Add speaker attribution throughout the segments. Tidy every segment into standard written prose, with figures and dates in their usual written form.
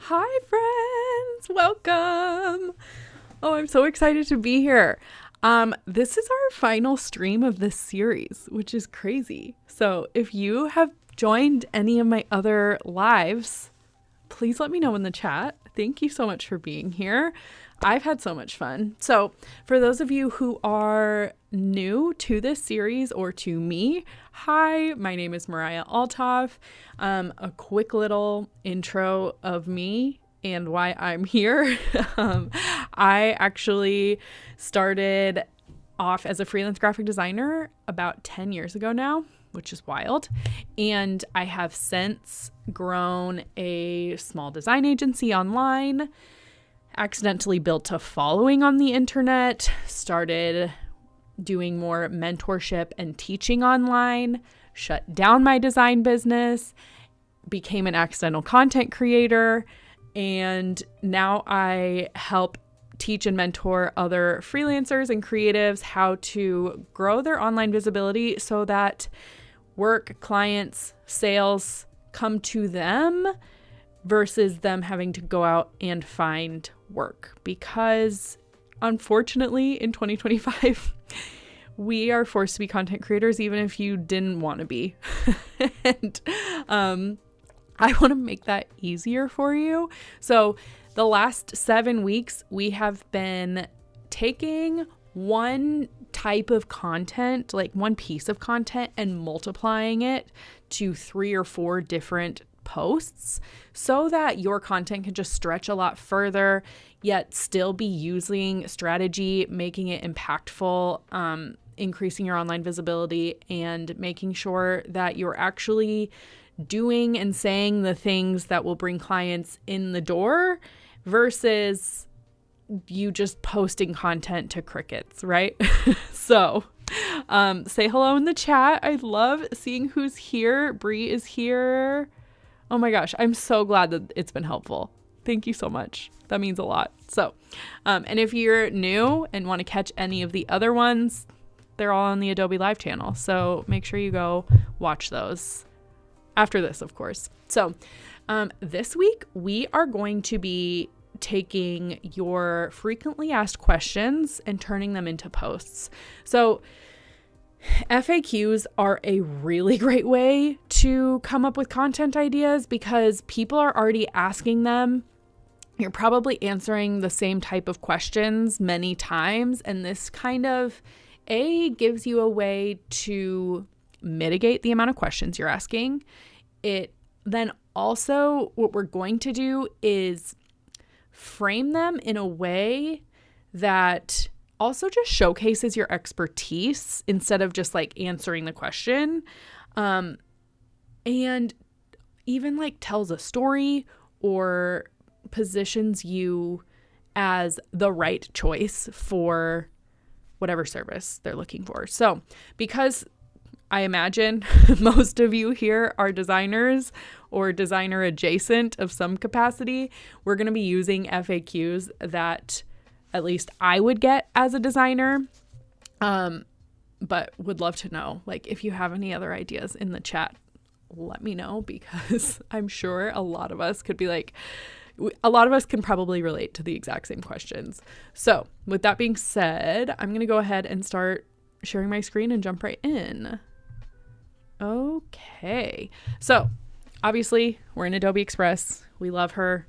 Speaker 1: Hi, friends. Welcome. Oh, I'm so excited to be here. This is our final stream of this series, which is crazy. So if you have joined any of my other lives, please let me know in the chat. Thank you so much for being here. I've had so much fun. So for those of you who are new to this series or to me, hi, my name is Mariah Althoff. A quick little intro of me and why I'm here. I actually started off as a freelance graphic designer about 10 years ago now, which is wild. And I have since grown a small design agency online, accidentally built a following on the internet, started doing more mentorship and teaching online, shut down my design business, became an accidental content creator, and now I help teach and mentor other freelancers and creatives how to grow their online visibility so that work, clients, sales come to them versus them having to go out and find work. Because unfortunately in 2025, we are forced to be content creators even if you didn't want to be. And I want to make that easier for you. So the last 7 weeks, we have been taking one type of content, like one piece of content, and multiplying it to 3 or 4 different posts so that your content can just stretch a lot further, yet still be using strategy, making it impactful, increasing your online visibility, and making sure that you're actually doing and saying the things that will bring clients in the door versus you just posting content to crickets, right? So say hello in the chat. I love seeing who's here. Bree is here. Oh my gosh, I'm so glad that it's been helpful. Thank you so much. That means a lot. So, and if you're new and want to catch any of the other ones, they're all on the Adobe Live channel. So make sure you go watch those after this, of course. So this week, we are going to be taking your frequently asked questions and turning them into posts. So FAQs are a really great way to come up with content ideas because people are already asking them. You're probably answering the same type of questions many times, and this kind of gives you a way to mitigate the amount of questions you're asking. It then also, what we're going to do is frame them in a way that also just showcases your expertise instead of just like answering the question, and even like tells a story or positions you as the right choice for whatever service they're looking for. So because I imagine most of you here are designers or designer adjacent of some capacity, we're going to be using FAQs that at least I would get as a designer, but would love to know, like, if you have any other ideas in the chat, let me know, because I'm sure a lot of us could be like, a lot of us can probably relate to the exact same questions. So with that being said, I'm going to go ahead and start sharing my screen and jump right in. Okay. So obviously we're in Adobe Express. We love her.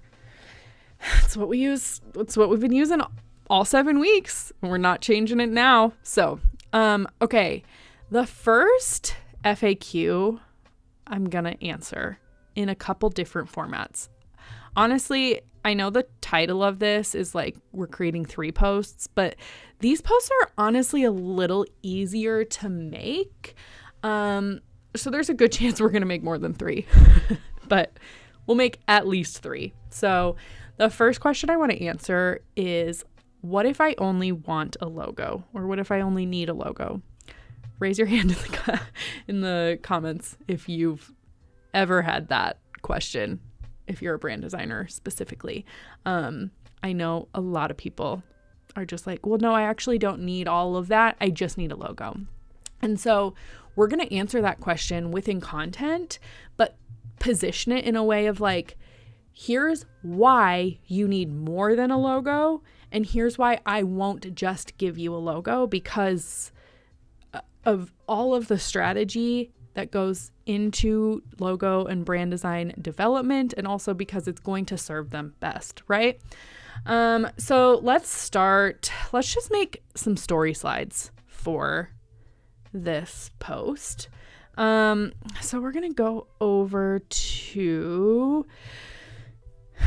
Speaker 1: It's what we use. It's what we've been using all 7 weeks. We're not changing it now. So, okay. The first FAQ I'm going to answer in a couple different formats. Honestly, I know the title of this is like we're creating 3 posts, but these posts are honestly a little easier to make. So there's a good chance we're going to make more than 3, but we'll make at least 3. So the first question I want to answer is, what if I only want a logo, or what if I only need a logo? Raise your hand in the comments if you've ever had that question, if you're a brand designer specifically. I know a lot of people are just like, well, no, I actually don't need all of that. I just need a logo. And so we're going to answer that question within content, but position it in a way of like, here's why you need more than a logo, and here's why I won't just give you a logo, because of all of the strategy that goes into logo and brand design development, and also because it's going to serve them best, right? So let's start. Let's just make some story slides for this post. So we're going to go over to,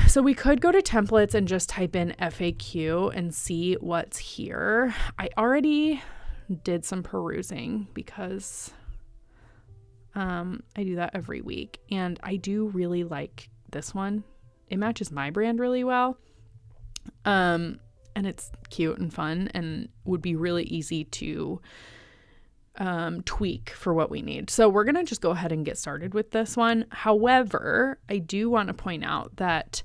Speaker 1: so we could go to templates and just type in FAQ and see what's here. I already did some perusing because I do that every week, and I do really like this one. It matches my brand really well. And it's cute and fun and would be really easy to tweak for what we need. So we're going to just go ahead and get started with this one. However, I do want to point out that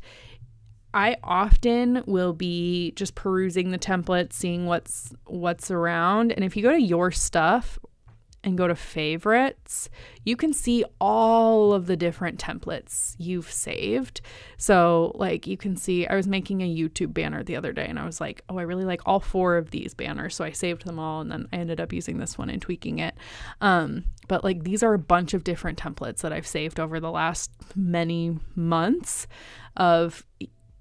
Speaker 1: I often will be just perusing the templates, seeing what's around. And if you go to your stuff and go to favorites, you can see all of the different templates you've saved. So like you can see, I was making a YouTube banner the other day and I was like, oh, I really like all 4 of these banners. So I saved them all, and then I ended up using this one and tweaking it. But like these are a bunch of different templates that I've saved over the last many months of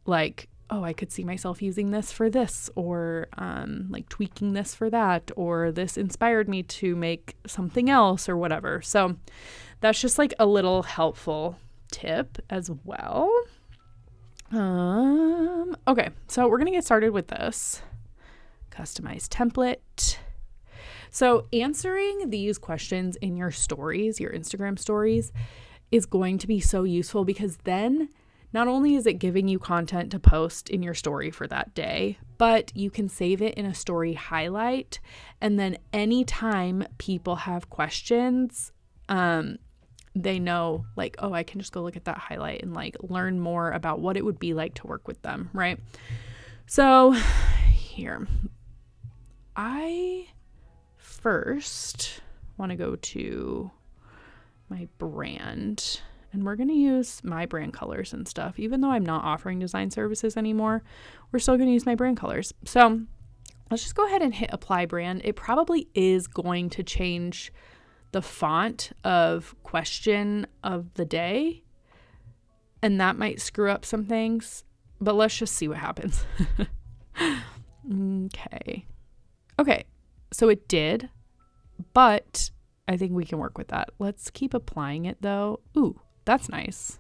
Speaker 1: like, oh, I could see myself using this for this, or like tweaking this for that, or this inspired me to make something else or whatever. So that's just like a little helpful tip as well. Okay, so we're going to get started with this. Customize template. So answering these questions in your stories, your Instagram stories, is going to be so useful, because then not only is it giving you content to post in your story for that day, but you can save it in a story highlight. And then anytime people have questions, they know like, oh, I can just go look at that highlight and like learn more about what it would be like to work with them, right? So here, I first want to go to my brand. And we're going to use my brand colors and stuff. Even though I'm not offering design services anymore, we're still going to use my brand colors. So let's just go ahead and hit apply brand. It probably is going to change the font of question of the day, and that might screw up some things, but let's just see what happens. Okay. So it did, but I think we can work with that. Let's keep applying it though. Ooh. That's nice.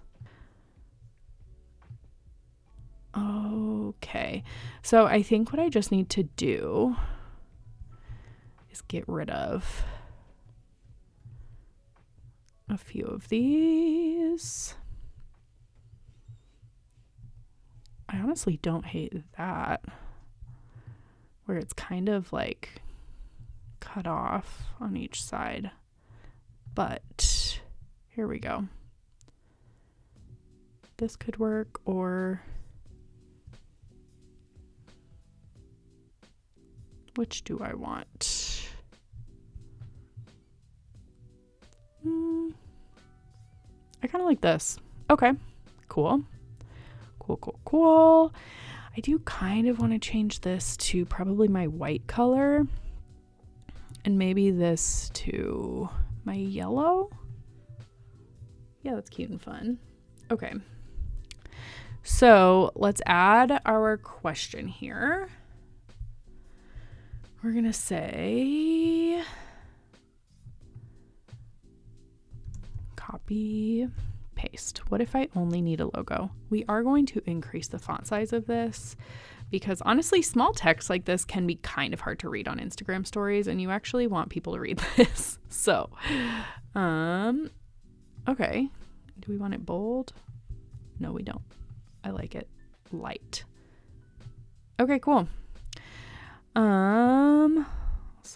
Speaker 1: Okay. So I think what I just need to do is get rid of a few of these. I honestly don't hate that, where it's kind of like cut off on each side. But here we go. This could work, or which do I want? I kind of like this. Okay, cool. I do kind of want to change this to probably my white color, and maybe this to my yellow. Yeah, that's cute and fun. Okay. So let's add our question here. We're going to say copy, paste. What if I only need a logo? We are going to increase the font size of this because honestly, small text like this can be kind of hard to read on Instagram stories, and you actually want people to read this. So, okay. Do we want it bold? No, we don't. I like it light. Okay, cool. So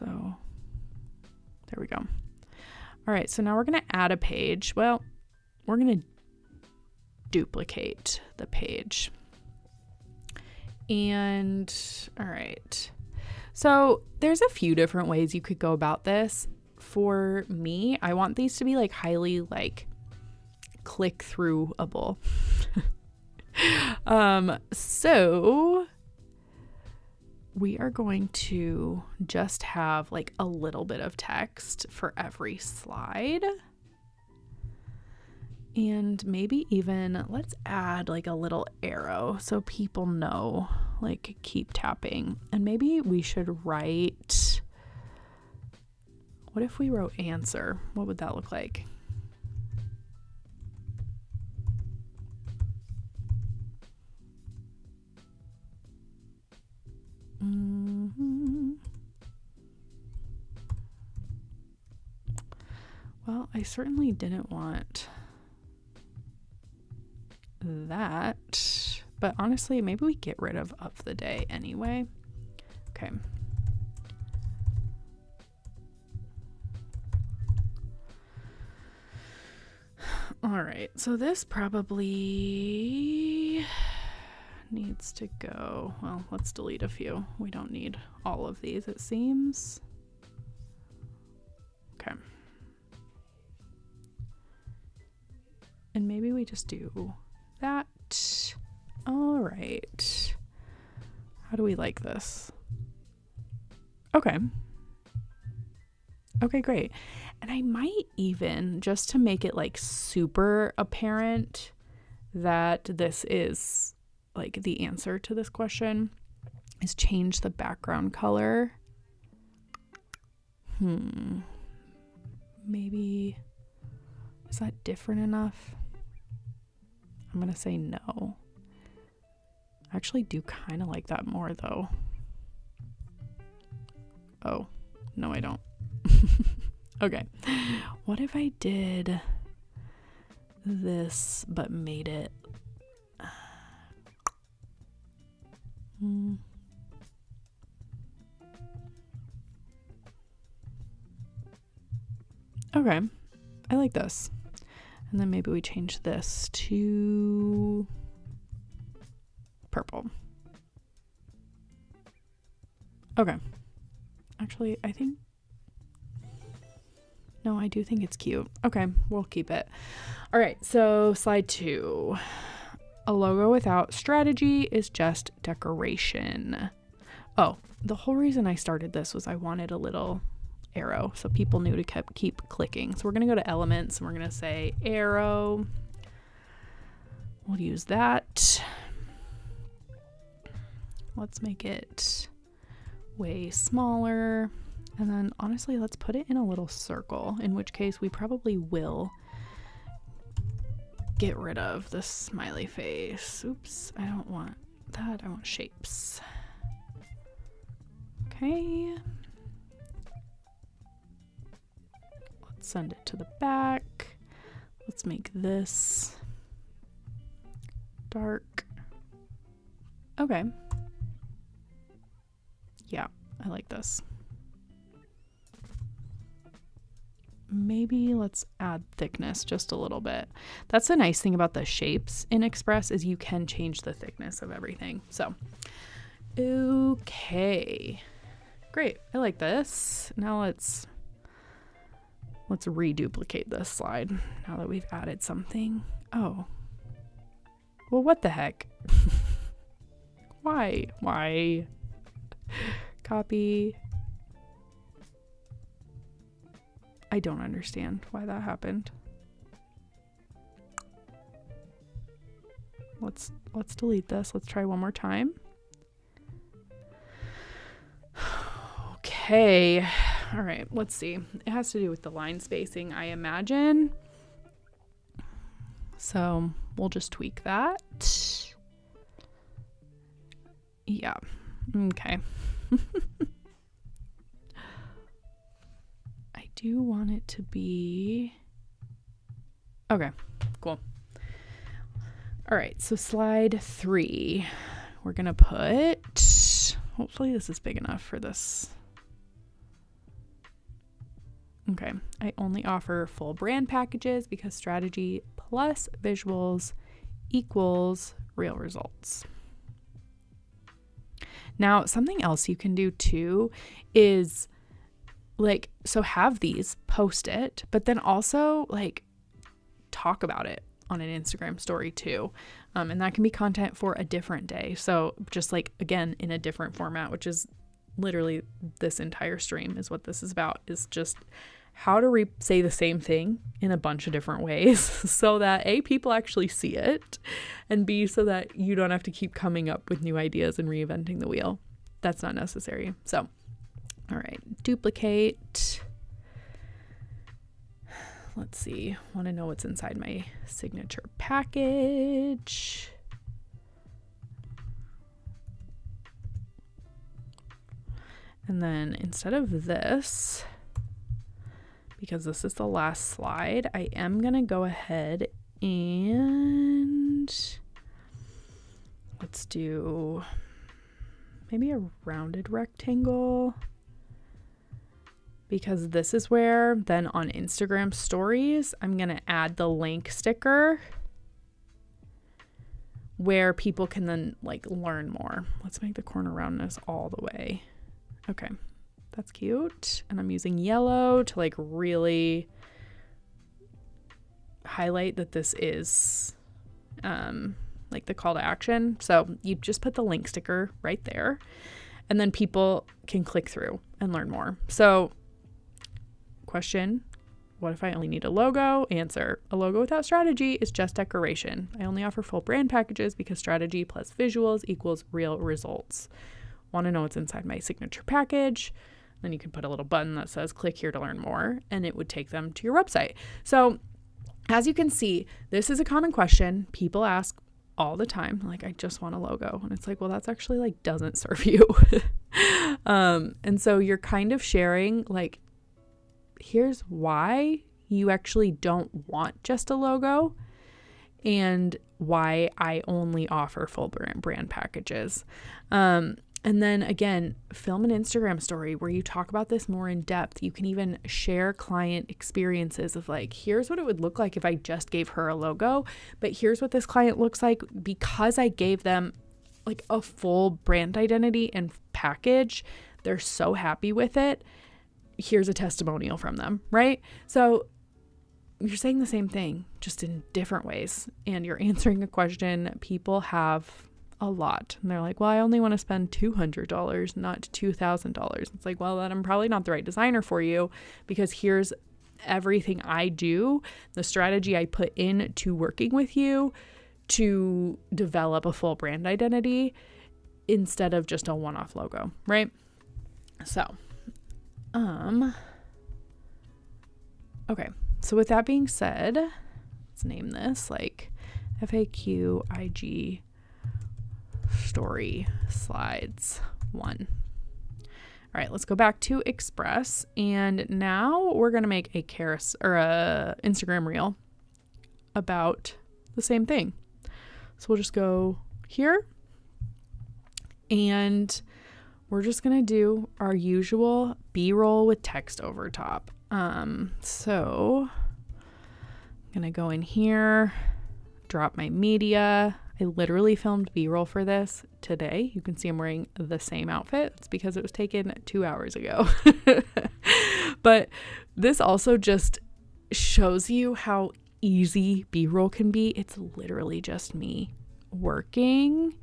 Speaker 1: there we go. All right, so now we're going to add a page. Well, we're going to duplicate the page. And all right. So there's a few different ways you could go about this. For me, I want these to be like highly like click-throughable. So we are going to just have like a little bit of text for every slide. And maybe even let's add like a little arrow so people know, like keep tapping. And maybe we should write, what if we wrote answer? What would that look like? Well, I certainly didn't want that, but honestly, maybe we get rid of the day anyway. Okay. All right, so this probably needs to go. Well, let's delete a few. We don't need all of these, it seems. Okay. And maybe we just do that. All right. How do we like this? Okay. Okay, great. And I might even, just to make it like super apparent that this is like the answer to this question, is change the background color. Maybe, is that different enough? I'm gonna say no. I actually do kind of like that more though. Oh, no I don't. Okay, what if I did this but made it okay, I like this. And then maybe we change this to purple. Okay. Actually, I think, no, I do think it's cute. Okay, we'll keep it. All right, so slide 2. A logo without strategy is just decoration. Oh, the whole reason I started this was I wanted a little arrow so people knew to keep clicking. So we're going to go to elements and we're going to say arrow. We'll use that. Let's make it way smaller. And then honestly, let's put it in a little circle, in which case we probably will get rid of the smiley face. Oops, I don't want that. I want shapes. Okay. Let's send it to the back. Let's make this dark. Okay. Yeah, I like this. Maybe let's add thickness just a little bit. That's the nice thing about the shapes in Express, is you can change the thickness of everything. So, okay, great. I like this. Now let's reduplicate this slide now that we've added something. Oh, well, what the heck? Why? Copy. I don't understand why that happened. Let's delete this. Let's try one more time. Okay. All right, let's see. It has to do with the line spacing, I imagine. So we'll just tweak that. Yeah. Okay. I do want it to be... Okay, cool. All right, so slide 3. We're going to put... Hopefully this is big enough for this. Okay, I only offer full brand packages because strategy plus visuals equals real results. Now, something else you can do too is so have these, post it, but then also talk about it on an Instagram story too. And that can be content for a different day. So just like, again, in a different format, which is literally this entire stream is what this is about, is just how to say the same thing in a bunch of different ways so that A, people actually see it, and B, so that you don't have to keep coming up with new ideas and reinventing the wheel. That's not necessary. So, all right, duplicate. Let's see, want to know what's inside my signature package. And then instead of this, because this is the last slide, I am going to go ahead and let's do maybe a rounded rectangle, because this is where then on Instagram stories, I'm going to add the link sticker where people can then like learn more. Let's make the corner roundness all the way. Okay. That's cute. And I'm using yellow to like really highlight that this is like the call to action. So you just put the link sticker right there, and then people can click through and learn more. So question, what if I only need a logo? Answer, a logo without strategy is just decoration. I only offer full brand packages because strategy plus visuals equals real results. Want to know what's inside my signature package? Then you can put a little button that says click here to learn more, and it would take them to your website. So as you can see, this is a common question people ask all the time. Like, I just want a logo. And it's like, well, that's actually like doesn't serve you. And so you're kind of sharing like, here's why you actually don't want just a logo and why I only offer full brand packages. And then again, film an Instagram story where you talk about this more in depth. You can even share client experiences of like, here's what it would look like if I just gave her a logo, but here's what this client looks like because I gave them like a full brand identity and package. They're so happy with it. Here's a testimonial from them, right? So you're saying the same thing, just in different ways. And you're answering a question people have a lot. And they're like, well, I only want to spend $200, not $2,000. It's like, well, then I'm probably not the right designer for you, because here's everything I do, the strategy I put into working with you to develop a full brand identity instead of just a one-off logo, right? So, okay. So with that being said, let's name this like FAQ IG story slides 1. All right, let's go back to Express, and now we're going to make a carousel or a Instagram reel about the same thing. So we'll just go here, and we're just going to do our usual B-roll with text over top. So I'm going to go in here, drop my media. I literally filmed B-roll for this today. You can see I'm wearing the same outfit. It's because it was taken 2 hours ago. But this also just shows you how easy B-roll can be. It's literally just me working.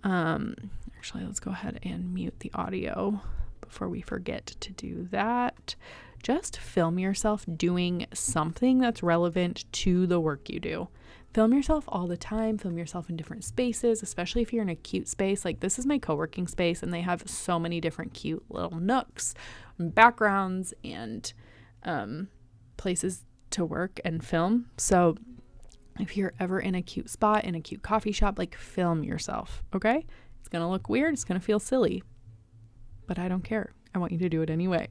Speaker 1: Actually, let's go ahead and mute the audio before we forget to do that. Just film yourself doing something that's relevant to the work you do. Film yourself all the time. Film yourself in different spaces, especially if you're in a cute space. Like, this is my co-working space, and they have so many different cute little nooks and backgrounds and places to work and film. So if you're ever in a cute spot, in a cute coffee shop, like, film yourself, okay? It's going to look weird. It's going to feel silly, but I don't care. I want you to do it anyway.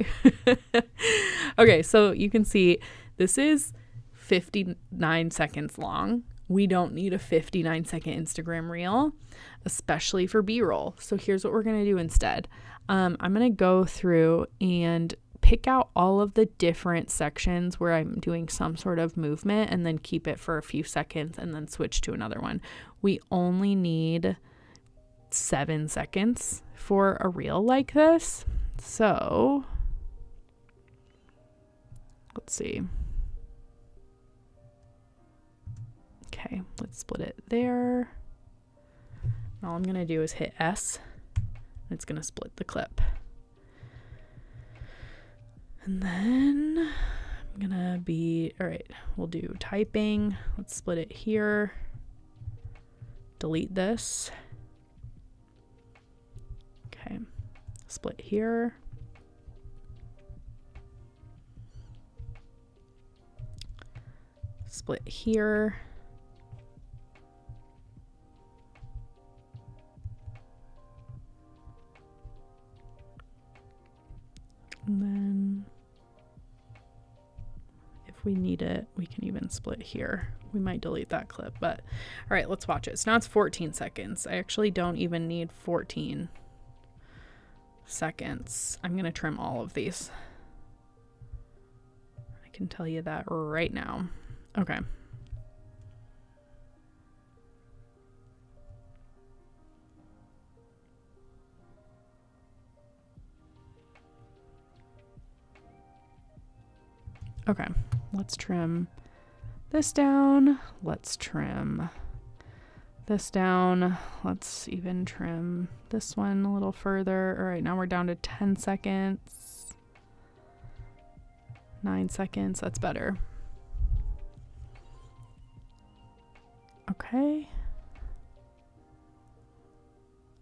Speaker 1: Okay, so you can see this is 59 seconds long. We don't need a 59-second Instagram reel, especially for B-roll. So here's what we're going to do instead. I'm going to go through and pick out all of the different sections where I'm doing some sort of movement and then keep it for a few seconds and then switch to another one. We only need 7 seconds for a reel like this. So let's see. Okay, let's split it there. And all I'm gonna do is hit S. And it's gonna split the clip. And then I'm gonna be, all right, we'll do typing. Let's split it here. Delete this. Okay, split here. Split here. And then if we need it, we can even split here. We might delete that clip, but all right, let's watch it. So now it's 14 seconds. I actually don't even need 14 seconds. I'm gonna trim all of these. I can tell you that right now. Okay. Okay, let's trim this down. Let's trim this down. Let's even trim this one a little further. All right, now we're down to 10 seconds. 9 seconds, that's better. Okay.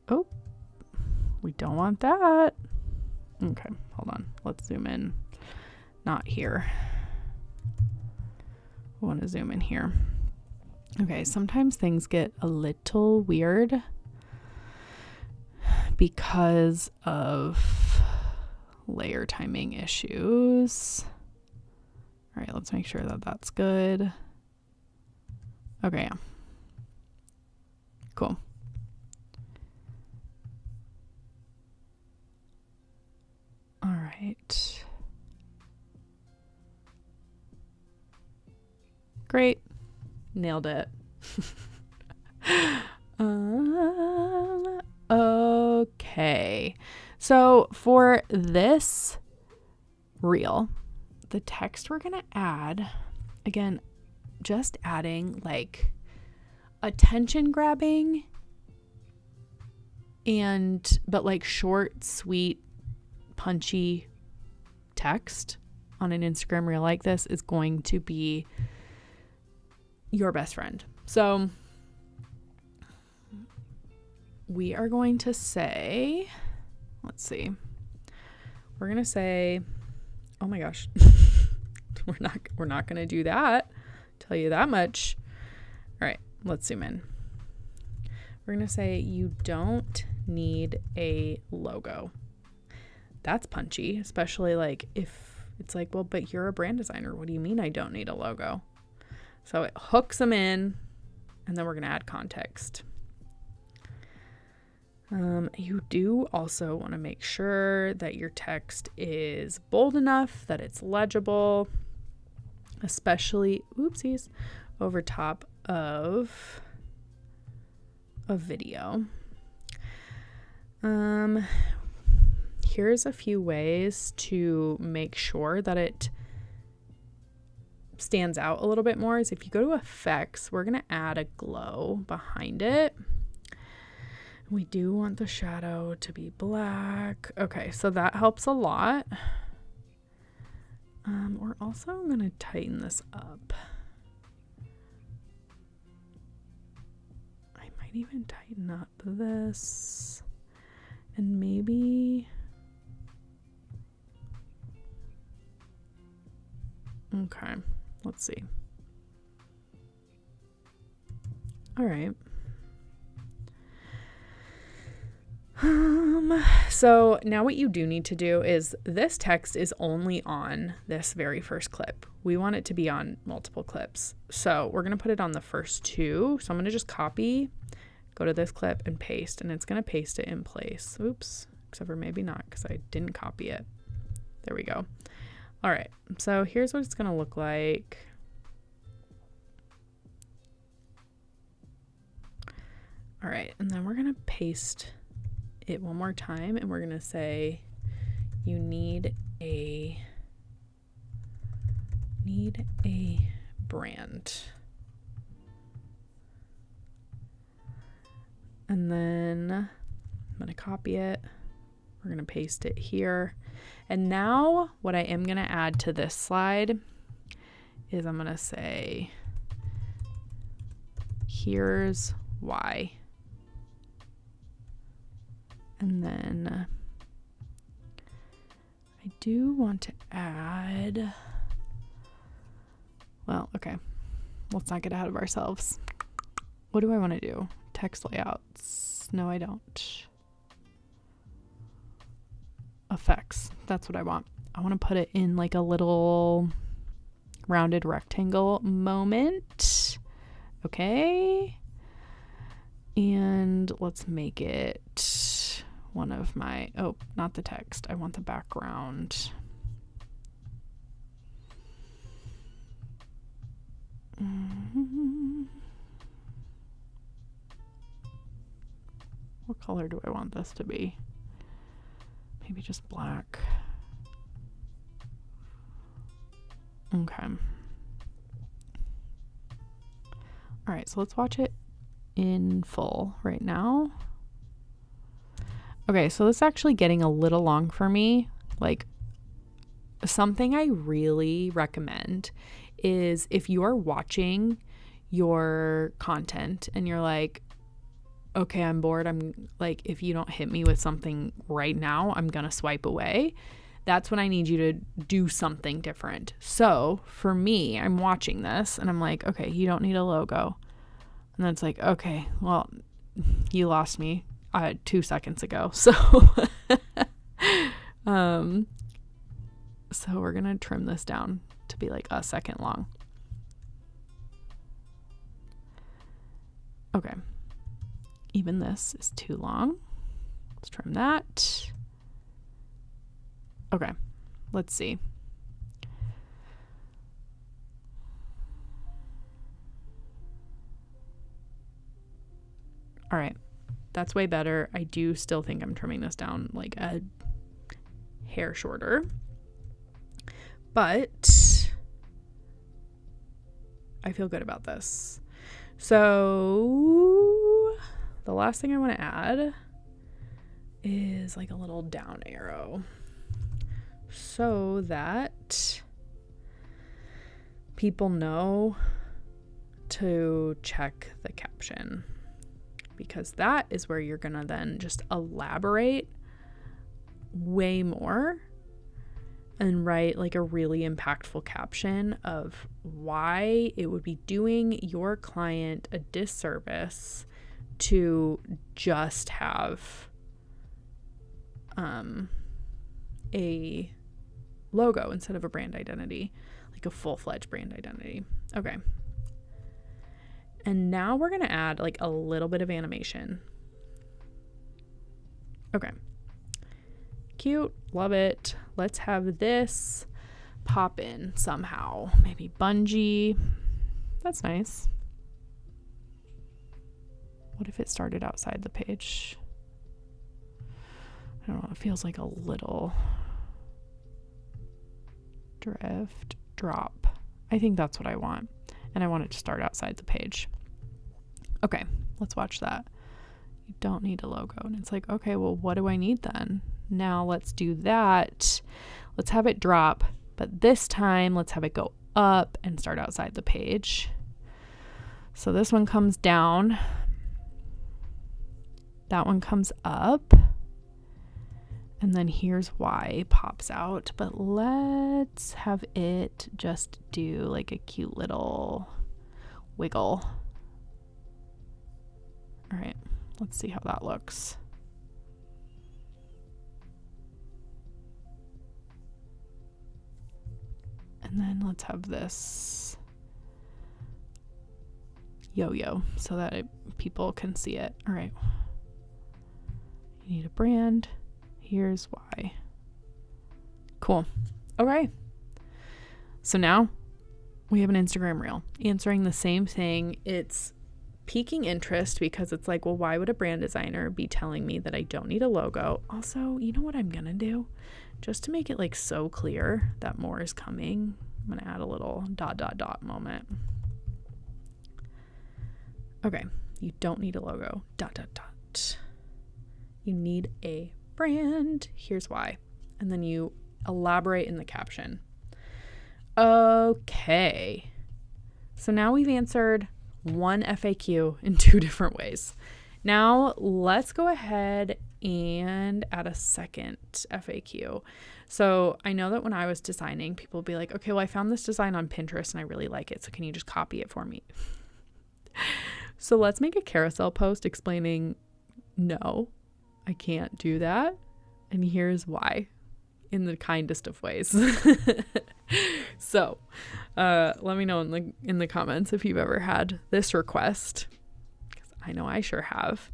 Speaker 1: Oh, we don't want that. Okay, hold on. Let's zoom in. Not here. I want to zoom in here. Okay, sometimes things get a little weird because of layer timing issues. All right, let's make sure that that's good. Okay, yeah. Cool. All right. Great. Nailed it. Okay. So for this reel, the text we're going to add, again, just adding like attention grabbing but like short, sweet, punchy text on an Instagram reel like this is going to be your best friend. So we are going to say, let's see, we're going to say, oh my gosh, we're not going to do that. Tell you that much. All right, let's zoom in. We're going to say you don't need a logo. That's punchy, especially like if it's like, well, but you're a brand designer. What do you mean I don't need a logo? So it hooks them in, and then we're going to add context. You do also want to make sure that your text is bold enough that it's legible, especially, oopsies, over top of a video. Here's a few ways to make sure that it stands out a little bit more. Is if you go to effects, we're going to add a glow behind it. We do want the shadow to be black. Okay, so that helps a lot. We're also going to tighten this up. I might even tighten up this. And maybe... Okay, let's see. All right. So now what you do need to do is this text is only on this very first clip. We want it to be on multiple clips. So we're going to put it on the first two. So I'm going to just copy, go to this clip and paste, and it's going to paste it in place. Oops, except for maybe not because I didn't copy it. There we go. All right. So here's what it's going to look like. All right. And then we're going to paste it one more time, and we're going to say you need a brand. And then I'm going to copy it. We're going to paste it here. And now what I am going to add to this slide is I'm going to say, here's why. And then I do want to add, well, okay, let's not get ahead of ourselves. What do I want to do? Text layouts. No, I don't. Effects. That's what I want. I want to put it in like a little rounded rectangle moment. Okay. And let's make it one of my, oh, not the text. I want the background. What color do I want this to be? Maybe just black. Okay. All right, so let's watch it in full right now. Okay, so this is actually getting a little long for me. Like, something I really recommend is if you are watching your content and you're like, okay, I'm bored. I'm like, if you don't hit me with something right now, I'm going to swipe away. That's when I need you to do something different. So for me, I'm watching this and I'm like, okay, you don't need a logo. And then it's like, okay, well, you lost me 2 seconds ago. So, so we're going to trim this down to be like a second long. Okay. Even this is too long. Let's trim that. Okay, let's see. All right, that's way better. I do still think I'm trimming this down like a hair shorter, but I feel good about this. So the last thing I want to add is like a little down arrow so that people know to check the caption, because that is where you're gonna then just elaborate way more and write like a really impactful caption of why it would be doing your client a disservice to just have a logo instead of a brand identity, like a full-fledged brand identity. Okay. And now we're going to add like a little bit of animation. Okay. Cute. Love it. Let's have this pop in somehow. Maybe bungee. That's nice. What if it started outside the page? I don't know. It feels like a little drift drop. I think that's what I want. And I want it to start outside the page. Okay, let's watch that. You don't need a logo. And it's like, okay, well, what do I need then? Now let's do that. Let's have it drop, but this time let's have it go up and start outside the page. So this one comes down. That one comes up. And then here's why pops out, but let's have it just do like a cute little wiggle. All right, let's see how that looks. And then let's have this yo-yo so that people can see it. All right. You need a brand. Here's why. Cool. Okay. So now we have an Instagram reel answering the same thing. It's piquing interest because it's like, well, why would a brand designer be telling me that I don't need a logo? Also, you know what I'm gonna do? Just to make it like so clear that more is coming, I'm gonna add a little ... moment. Okay, you don't need a logo. ... about you need a brand. Here's why. And then you elaborate in the caption. Okay. So now we've answered one FAQ in 2 different ways. Now let's go ahead and add a second FAQ. So I know that when I was designing, people would be like, okay, well, I found this design on Pinterest and I really like it. So can you just copy it for me? So let's make a carousel post explaining, no, I can't do that. And here's why, in the kindest of ways. So let me know in the comments if you've ever had this request, because I know I sure have.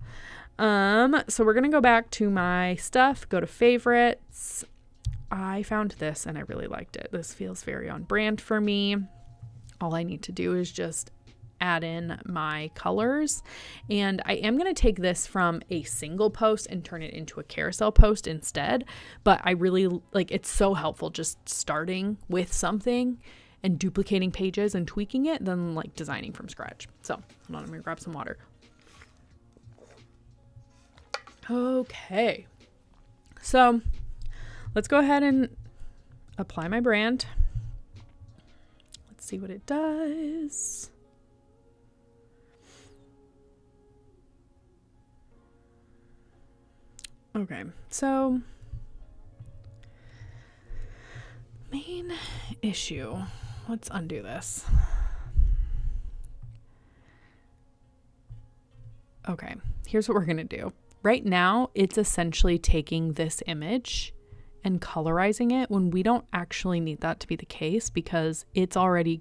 Speaker 1: So we're going to go back to my stuff, go to favorites. I found this and I really liked it. This feels very on brand for me. All I need to do is just add in my colors, and I am going to take this from a single post and turn it into a carousel post instead. But I really like, it's so helpful just starting with something and duplicating pages and tweaking it than like designing from scratch. So hold on, I'm going to grab some water. Okay, so let's go ahead and apply my brand. Let's see what it does. Okay, so main issue. Let's undo this. Okay, here's what we're gonna do. Right now, it's essentially taking this image and colorizing it when we don't actually need that to be the case, because it's already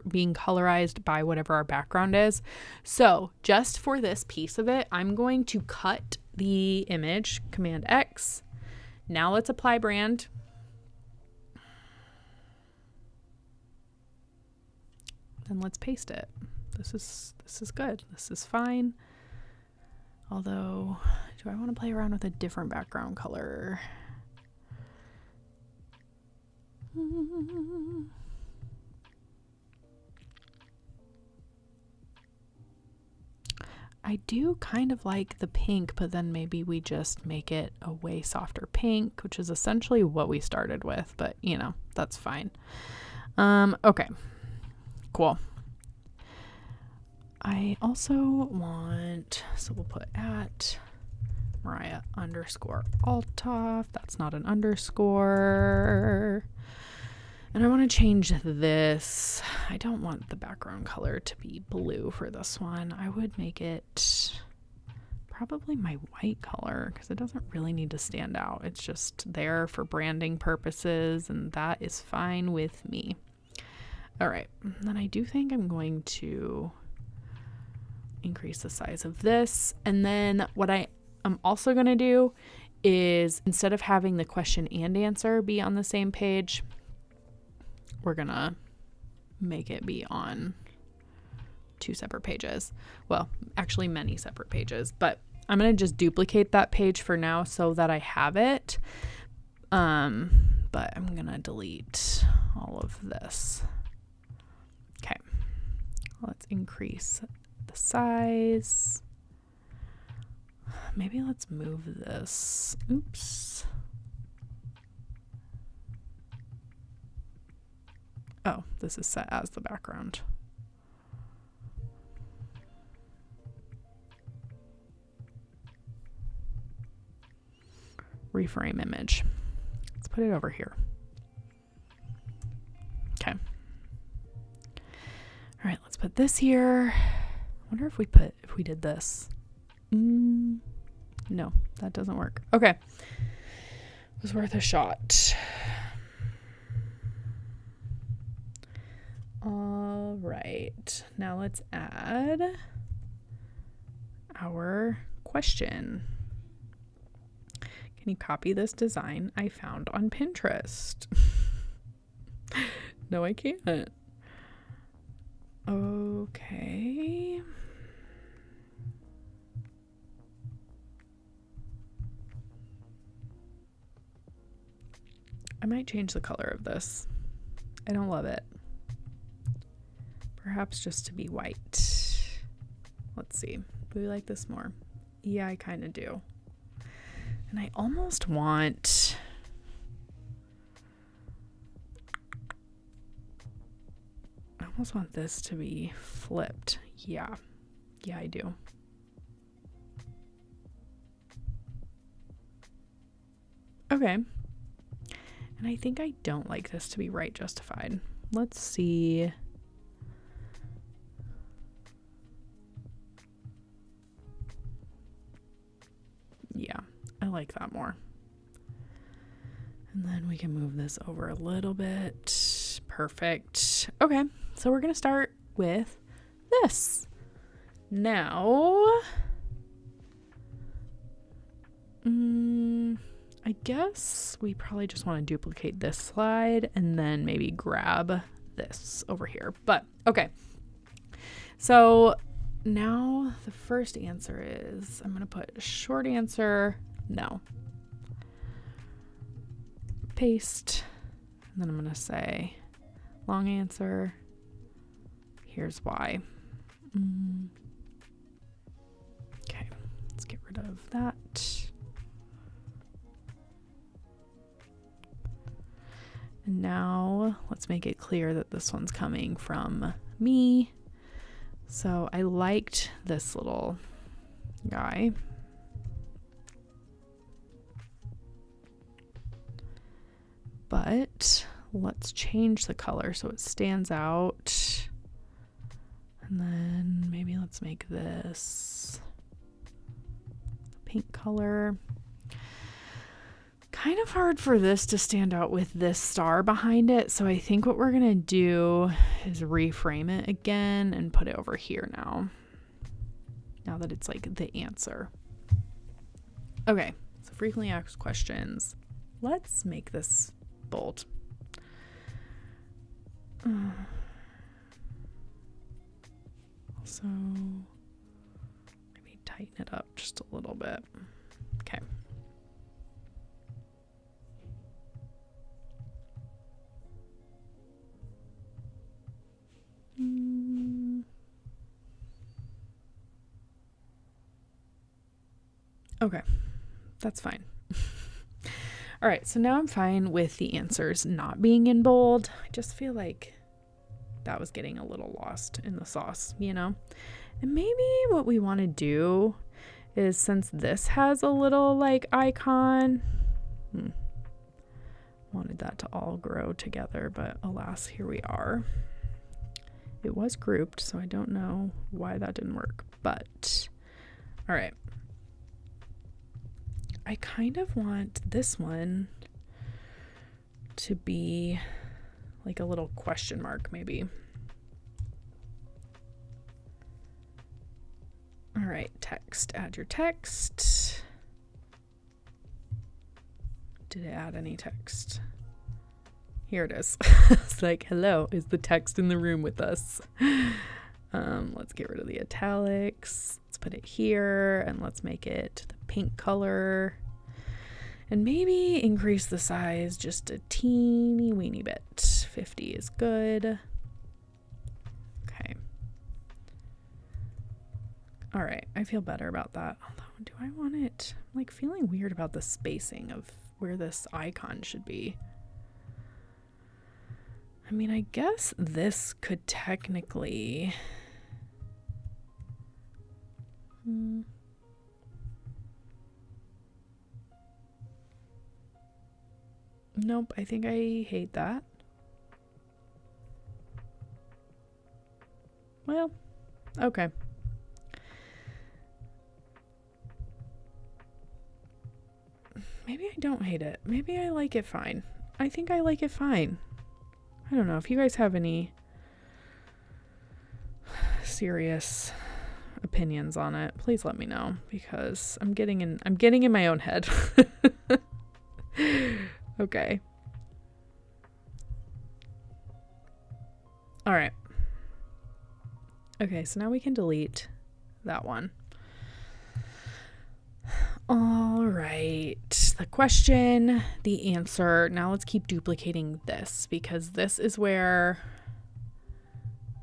Speaker 1: being colorized by whatever our background is. So just for this piece of it, I'm going to cut the image, Command X. Now let's apply brand. And let's paste it. This is good. This is fine. Although, do I want to play around with a different background color? I do kind of like the pink, but then maybe we just make it a way softer pink, which is essentially what we started with, but you know, that's fine. Okay, cool. I also want, so we'll put at Mariah _Altoff. That's not an underscore. And I want to change this. I don't want the background color to be blue for this one. I would make it probably my white color, because it doesn't really need to stand out. It's just there for branding purposes, and that is fine with me. All right, then I do think I'm going to increase the size of this. And then what I am also going to do is, instead of having the question and answer be on the same page, we're going to make it be on 2 separate pages. Well, actually many separate pages, but I'm going to just duplicate that page for now so that I have it. But I'm going to delete all of this. Okay. Let's increase the size. Maybe let's move this. Oops. Oh, this is set as the background. Reframe image. Let's put it over here. Okay. All right, let's put this here. I wonder if we did this. No, that doesn't work. Okay. It was worth a shot. All right, now let's add our question. Can you copy this design I found on Pinterest? No, I can't. Okay. I might change the color of this. I don't love it. Perhaps just to be white. Let's see. Do we like this more? Yeah, I kind of do. And I almost want... this to be flipped. Yeah. Yeah, I do. Okay. And I think I don't like this to be right justified. Let's see. Yeah, I like that more. And then we can move this over a little bit. Perfect. Okay, so we're going to start with this. Now, I guess we probably just want to duplicate this slide and then maybe grab this over here. But okay, so now the first answer is, I'm going to put a short answer, no. Paste, and then I'm going to say long answer, here's why. Okay, let's get rid of that. And now let's make it clear that this one's coming from me. So I liked this little guy. But let's change the color so it stands out. And then maybe let's make this pink color. Kind of hard for this to stand out with this star behind it. So I think what we're going to do is reframe it again and put it over here now. Now that it's like the answer. Okay, so frequently asked questions. Let's make this bold. Also, maybe tighten it up just a little bit. Okay. Okay, that's fine. All right, so now I'm fine with the answers not being in bold. I just feel like that was getting a little lost in the sauce, you know? And maybe what we want to do is, since this has a little like icon, wanted that to all grow together, but alas, here we are. It was grouped, so I don't know why that didn't work, but all right. I kind of want this one to be like a little question mark, maybe. All right, text, add your text. Did it add any text? Here it is. It's like, hello, is the text in the room with us? Let's get rid of the italics. Let's put it here and let's make it the pink color. And maybe increase the size just a teeny weeny bit. 50 is good. Okay. All right, I feel better about that. Although, do I want it? I'm like feeling weird about the spacing of where this icon should be. I mean, I guess this could technically... Nope, I think I hate that. Well, okay. Maybe I don't hate it. Maybe I like it fine. I think I like it fine. I don't know if you guys have any serious opinions on it. Please let me know, because I'm getting in my own head. Okay. All right. Okay, so now we can delete that one. All right. The question, the answer. Now let's keep duplicating this, because this is where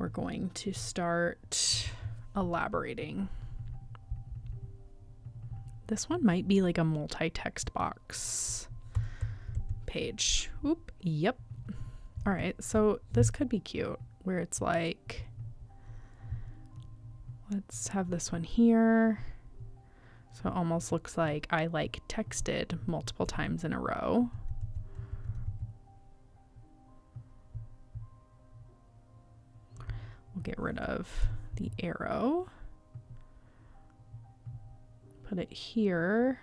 Speaker 1: we're going to start elaborating. This one might be like a multi-text box page. Oop. Yep. All right. So this could be cute where it's like, let's have this one here. So it almost looks like I like texted multiple times in a row. We'll get rid of the arrow. Put it here.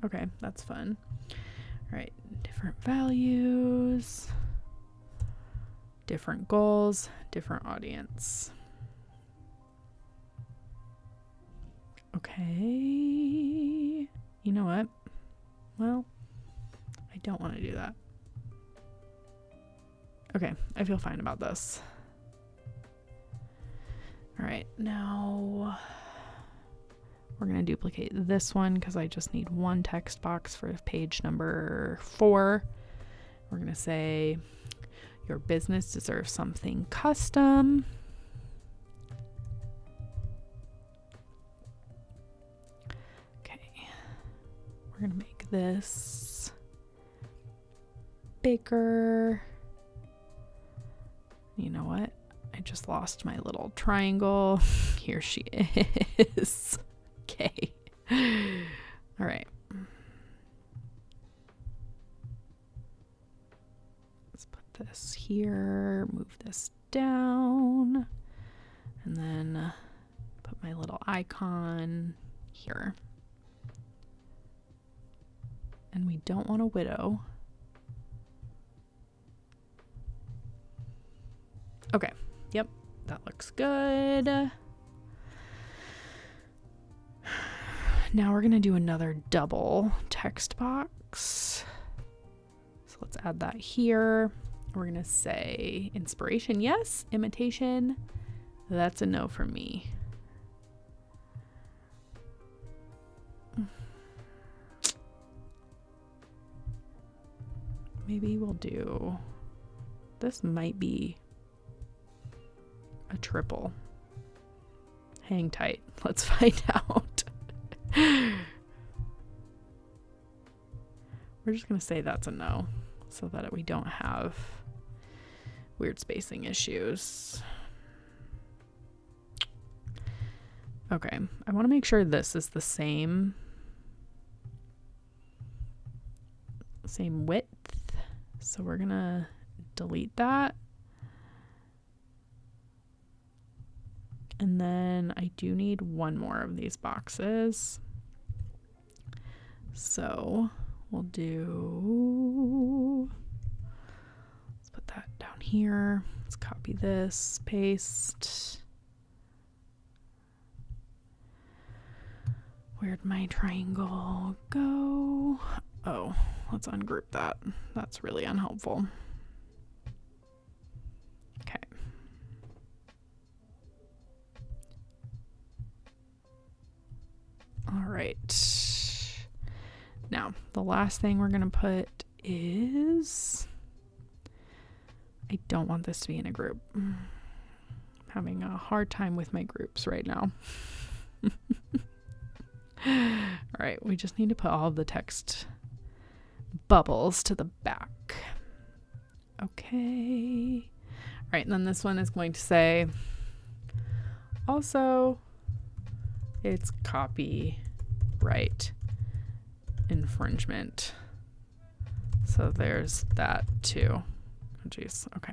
Speaker 1: Okay, that's fun. All right, different values, different goals, different audience. Okay, you know what? Well, I don't want to do that. Okay, I feel fine about this. All right, now we're going to duplicate this one because I just need one text box for page number 4. We're going to say, your business deserves something custom. Okay, we're going to make this bigger. You know what? I just lost my little triangle. Here she is. Okay. All right. Let's put this here, move this down, and then put my little icon here. And we don't want a widow. Okay. Yep, that looks good. Now we're going to do another double text box. So let's add that here. We're going to say inspiration, yes. Imitation, that's a no for me. Maybe we'll do, this might be a triple. Hang tight. Let's find out. We're just going to say that's a no so that we don't have weird spacing issues. Okay, I want to make sure this is the same width. So we're going to delete that. And then I do need one more of these boxes. So we'll do, let's put that down here. Let's copy this, paste. Where'd my triangle go? Oh, let's ungroup that. That's really unhelpful. Okay. All right. Now, the last thing we're going to put is, I don't want this to be in a group. I'm having a hard time with my groups right now. All right, we just need to put all of the text bubbles to the back. Okay. All right, and then this one is going to say, also, it's copyright infringement. So there's that too. Oh, geez. Okay.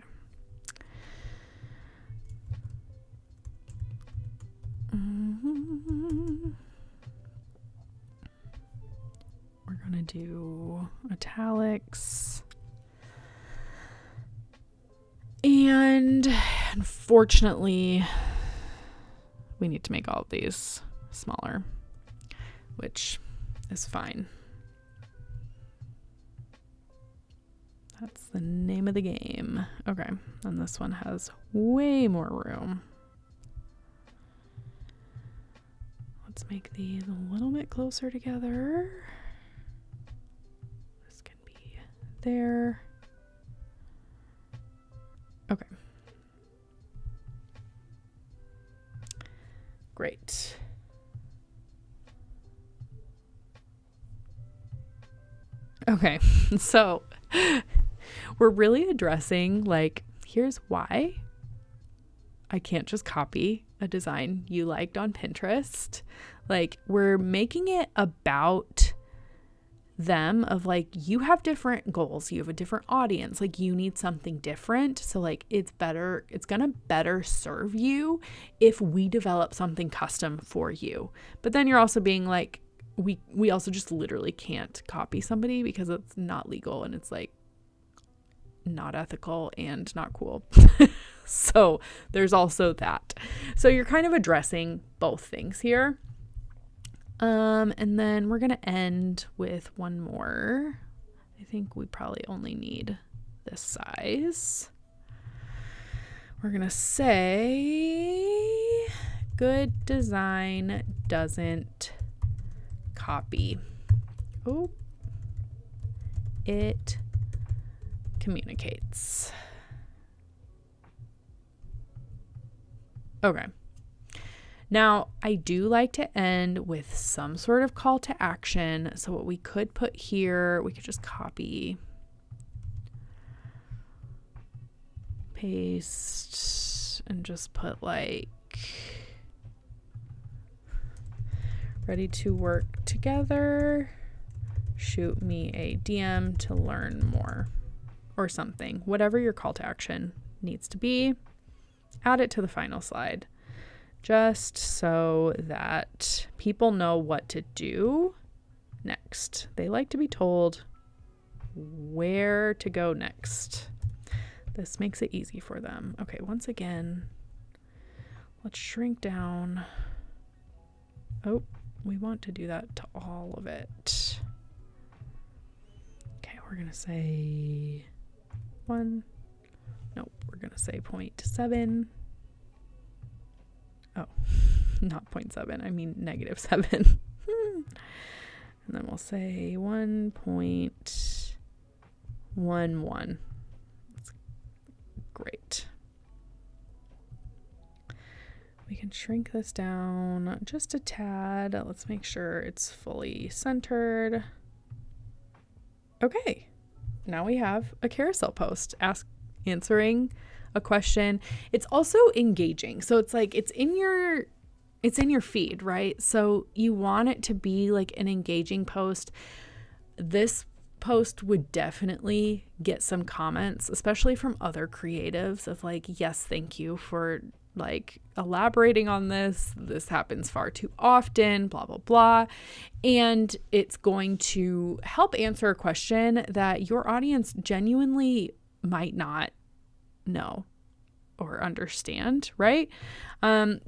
Speaker 1: We're going to do italics. And unfortunately, we need to make all of these smaller, which is fine. That's the name of the game. Okay, and this one has way more room. Let's make these a little bit closer together. This can be there. Okay. Great. Okay, so we're really addressing like, here's why I can't just copy a design you liked on Pinterest. Like, we're making it about them, of like, you have different goals, you have a different audience, like you need something different. So like, it's gonna better serve you if we develop something custom for you. But then you're also being like, we also just literally can't copy somebody because it's not legal and it's like not ethical and not cool. So there's also that. So you're kind of addressing both things here. And then we're going to end with one more. I think we probably only need this size. We're going to say good design doesn't copy. Oh, it communicates. Okay. Now, I do like to end with some sort of call to action. So what we could put here, we could just copy, paste, and just put like, ready to work together, shoot me a DM to learn more, or something. Whatever your call to action needs to be, add it to the final slide. Just so that people know what to do next. They like to be told where to go next. This makes it easy for them. Okay, once again, let's shrink down. Oh, we want to do that to all of it. Okay, we're going to say 1. Nope, we're going to say 0.7. Oh, not 0.7. I mean -7. And then we'll say 1.11. That's great. We can shrink this down just a tad. Let's make sure it's fully centered. Okay. Now we have a carousel post answering a question. It's also engaging. So it's like it's in your feed, right? So you want it to be like an engaging post. This post would definitely get some comments, especially from other creatives of like, yes, thank you for like elaborating on this. This happens far too often, blah, blah, blah. And it's going to help answer a question that your audience genuinely might not know or understand, right?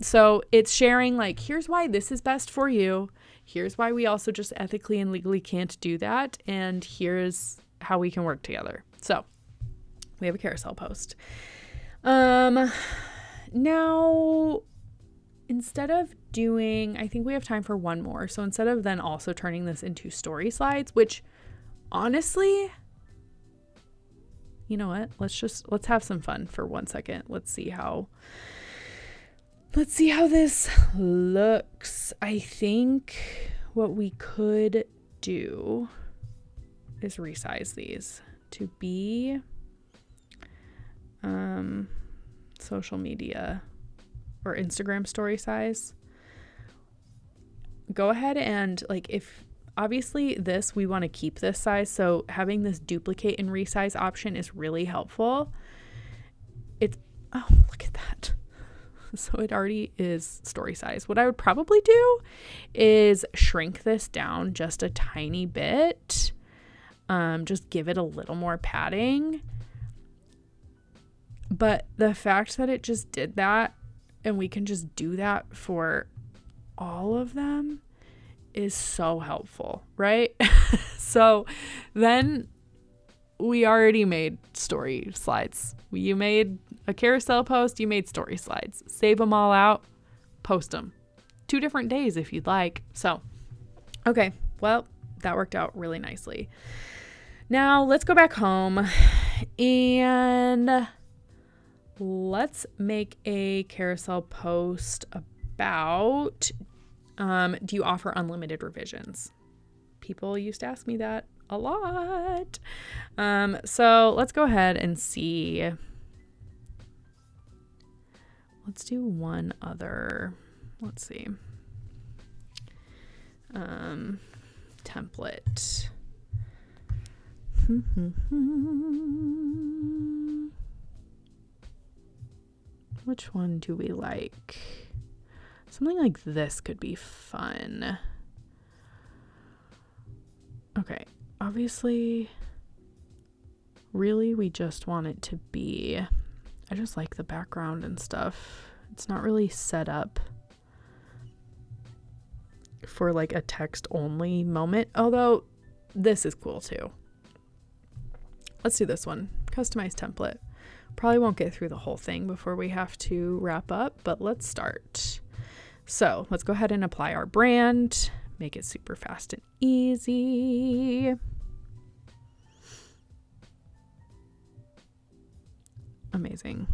Speaker 1: So it's sharing like, here's why this is best for you. Here's why we also just ethically and legally can't do that. And here's how we can work together. So we have a carousel post. Now, instead of doing, I think we have time for one more. So instead of then also turning this into story slides, which honestly, you know what? Let's have some fun for 1 second. Let's see how this looks. I think what we could do is resize these to be social media or Instagram story size. Go ahead and like, if obviously this, we want to keep this size. So having this duplicate and resize option is really helpful. Oh, look at that. So it already is story size. What I would probably do is shrink this down just a tiny bit. Just give it a little more padding. But the fact that it just did that and we can just do that for all of them is so helpful, right? So then we already made story slides. You made a carousel post, you made story slides. Save them all out, post them. 2 different days if you'd like. So, okay, well, that worked out really nicely. Now let's go back home and let's make a carousel post about, do you offer unlimited revisions? People used to ask me that a lot. So let's go ahead and see. Let's do one other, let's see. Template. Which one do we like? Something like this could be fun. Okay, obviously, really we just want it to be, I just like the background and stuff. It's not really set up for like a text only moment, although this is cool too. Let's do this one, customize template. Probably won't get through the whole thing before we have to wrap up, but let's start. So let's go ahead and apply our brand, make it super fast and easy. Amazing.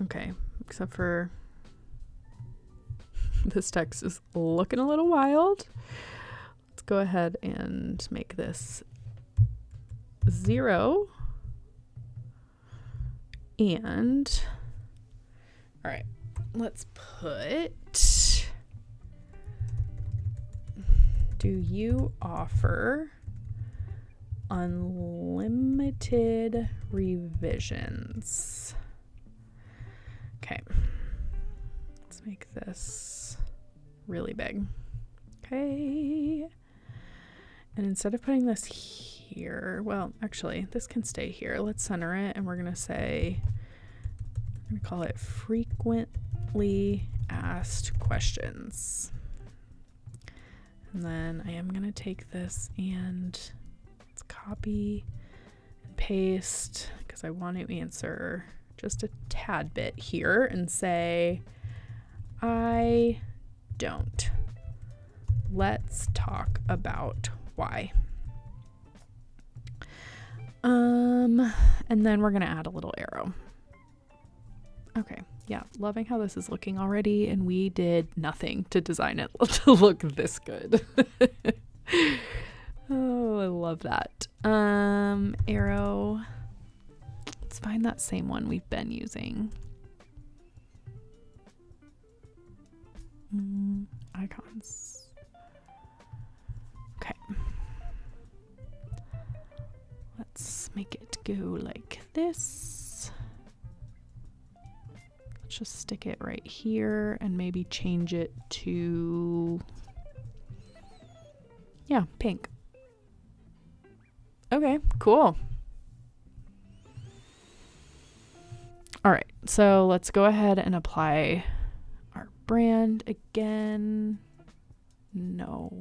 Speaker 1: Okay, except for this text is looking a little wild. Let's go ahead and make this 0. And all right, let's put, do you offer unlimited revisions? Okay, let's make this really big. Okay, and instead of putting this here, well, actually this can stay here. Let's center it, and we're gonna say, I'm gonna call it frequently asked questions. And then I am gonna take this and let's copy and paste, because I want to answer just a tad bit here and say, I don't. Let's talk about why. And then we're gonna add a little arrow. Okay, yeah, loving how this is looking already, and we did nothing to design it to look this good. Oh, I love that. Arrow. Let's find that same one we've been using. Icons. Okay. Let's make it go like this. Let's just stick it right here and maybe change it to, yeah, pink. Okay, cool. All right, so let's go ahead and apply our brand again. No.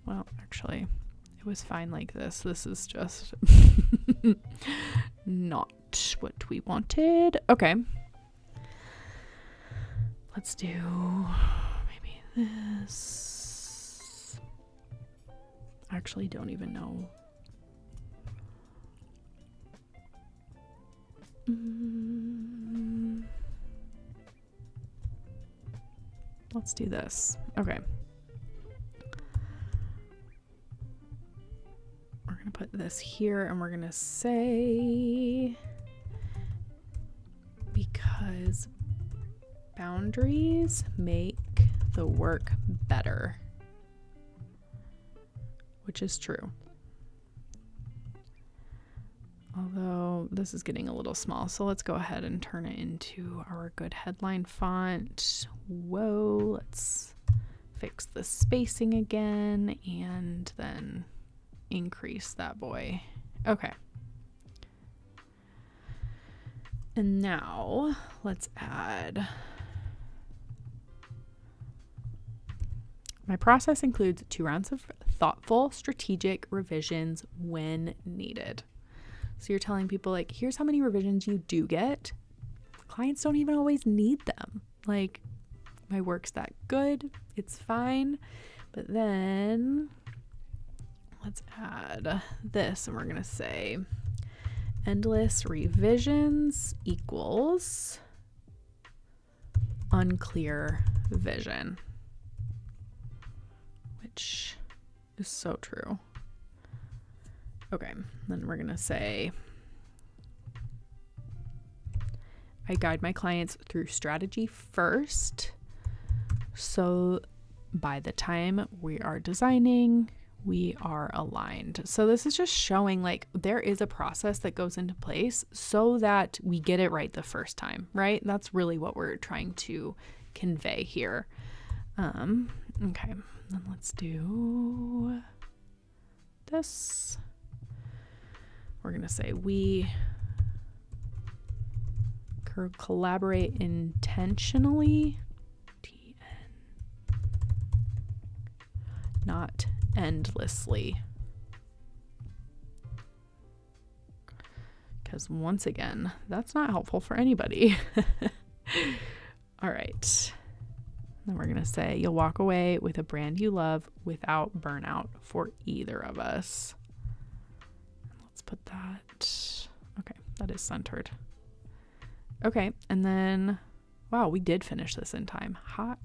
Speaker 1: Well, actually, it was fine like this. This is just not what we wanted. Okay. Let's do maybe this. I actually don't even know. Let's do this. Okay. We're going to put this here, and we're going to say, because boundaries make the work better, which is true. Although this is getting a little small, so let's go ahead and turn it into our good headline font. Whoa, let's fix the spacing again and then increase that boy. Okay. And now let's add. My process includes 2 rounds of thoughtful, strategic revisions when needed. So you're telling people, like, here's how many revisions you do get. Clients don't even always need them. Like, my work's that good, it's fine. But then let's add this, and we're gonna say endless revisions equals unclear vision. which is so true. Okay, then we're going to say, I guide my clients through strategy first. So by the time we are designing, we are aligned. So this is just showing like there is a process that goes into place so that we get it right the first time, right? That's really what we're trying to convey here. Okay, then let's do this. We're going to say we collaborate intentionally, not endlessly. Because once again, that's not helpful for anybody. All right. Then we're going to say you'll walk away with a brand you love without burnout for either of us. Let's put that. Okay, that is centered. Okay, and then, wow, we did finish this in time. Hot.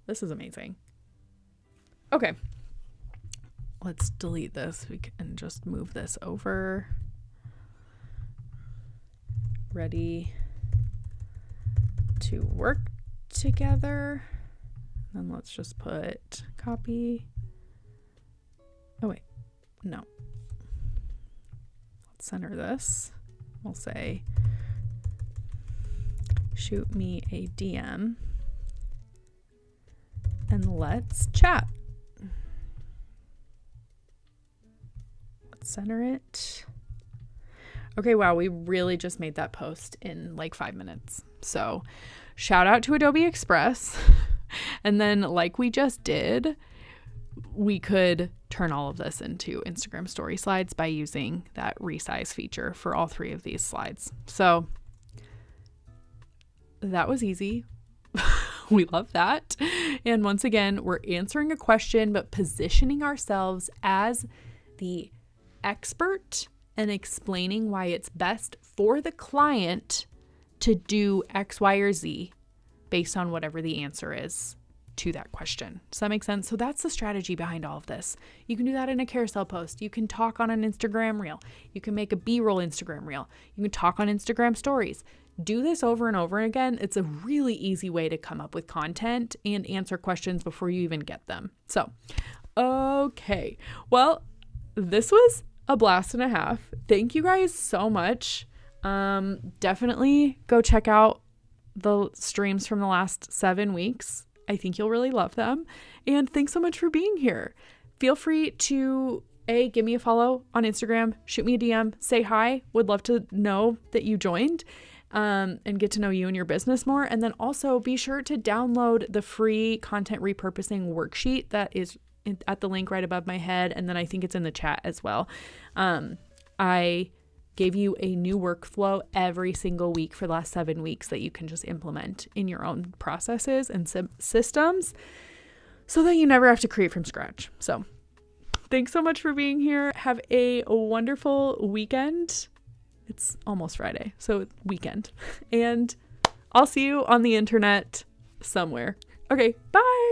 Speaker 1: This is amazing. Okay, let's delete this. We can just move this over. Ready to work together. Then let's just put copy. Oh, wait, no. Let's center this. We'll say, shoot me a DM and let's chat. Let's center it. Okay, wow, we really just made that post in like 5 minutes. So shout out to Adobe Express. And then like we just did, we could turn all of this into Instagram story slides by using that resize feature for all 3 of these slides. So that was easy. We love that. And once again, we're answering a question, but positioning ourselves as the expert and explaining why it's best for the client to do X, Y, or Z based on whatever the answer is to that question. Does that make sense? So that's the strategy behind all of this. You can do that in a carousel post. You can talk on an Instagram reel. You can make a B-roll Instagram reel. You can talk on Instagram stories. Do this over and over again. It's a really easy way to come up with content and answer questions before you even get them. So, okay. Well, this was a blast and a half. Thank you guys so much. Definitely go check out the streams from the last 7 weeks. I think you'll really love them. And thanks so much for being here. Feel free to give me a follow on Instagram, shoot me a DM, say hi. Would love to know that you joined and get to know you and your business more. And then also be sure to download the free content repurposing worksheet that is at the link right above my head. And then I think it's in the chat as well. I gave you a new workflow every single week for the last 7 weeks that you can just implement in your own processes and systems so that you never have to create from scratch. So thanks so much for being here. Have a wonderful weekend. It's almost Friday, so weekend. And I'll see you on the internet somewhere. Okay, bye.